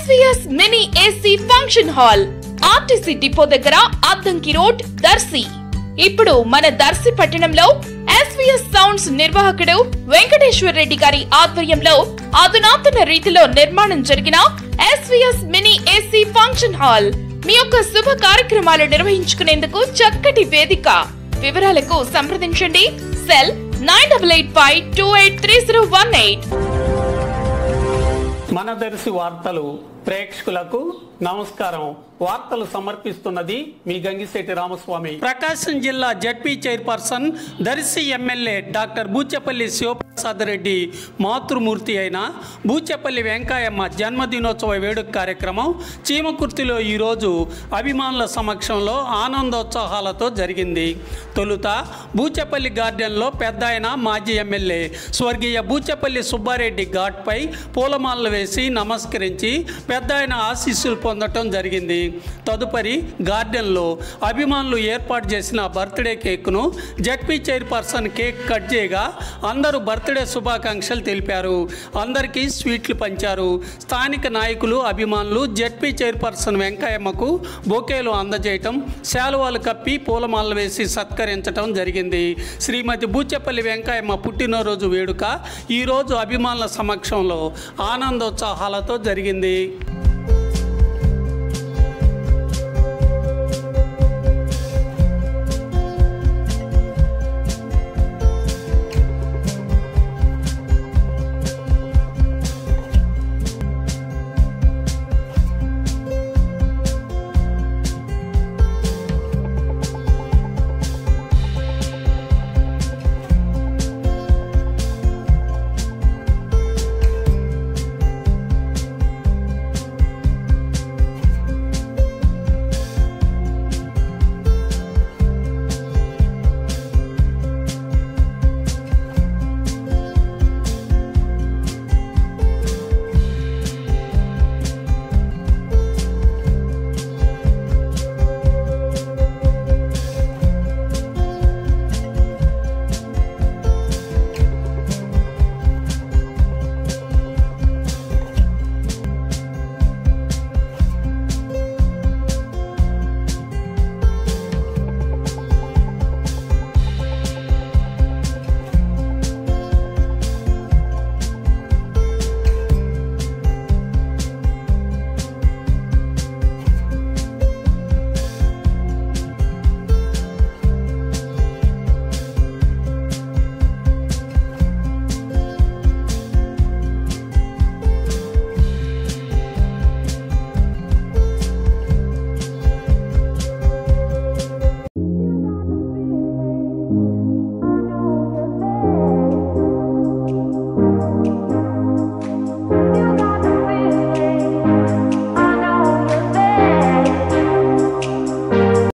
SVS mini AC function hall RTC depot దగ్గర Addanki road Darsi. ఇప్పుడు మన దర్శి పట్టణంలో ఎస్వీఎస్ సౌండ్స్ నిర్వాహకుడు వెంకటేశ్వర్ రెడ్డి గారి ఆధ్వర్యంలో అధునాతన రీతిలో నిర్మాణం జరిగిన SVS mini AC function hall మీ యొక్క శుభ కార్యక్రమాలు నిర్వహించుకునేందుకు చక్కటి వేదిక. వివరాలకు సంప్రదించండి సెల్ 9885283018. మన దర్శి వార్తలు ప్రేక్షకులకు నమస్కారం. వార్తలు సమర్పిస్తున్నది మీ గంగిశెట్టి రామస్వామి. ప్రకాశం జిల్లా ZP chairperson Darsi MLA doctor Buchepalli Sivaprasad Reddy మాతృమూర్తి అయిన బూచెపల్లి వెంకయ్యమ్మ జన్మదినోత్సవ వేడుక కార్యక్రమం చీమకుర్తిలో ఈరోజు అభిమానుల సమక్షంలో ఆనందోత్సాహాలతో జరిగింది. తొలుత బూచెపల్లి గార్డెన్లో పెద్దాయన మాజీ ఎమ్మెల్యే స్వర్గీయ బూచెపల్లి సుబ్బారెడ్డి ఘాట్పై పూలమాలలు వేసి నమస్కరించి పెద్దాయన ఆశీస్సులు పొందటం జరిగింది. తదుపరి గార్డెన్లో అభిమానులు ఏర్పాటు చేసిన బర్త్డే కేక్ను జడ్పీ చైర్పర్సన్ కేక్ కట్ చేయగా అందరూ బర్త్డే శుభాకాంక్షలు తెలిపారు. అందరికీ స్వీట్లు పంచారు. స్థానిక నాయకులు అభిమానులు జడ్పీ చైర్పర్సన్ వెంకయ్యమ్మకు బొకేలు అందజేయటం, శాలువాలు కప్పి పూలమాలలు వేసి సత్కరించడం జరిగింది. శ్రీమతి బూచెపల్లి వెంకయ్యమ్మ పుట్టినరోజు వేడుక ఈరోజు అభిమానుల సమక్షంలో ఆనందోత్సాహాలతో జరిగింది.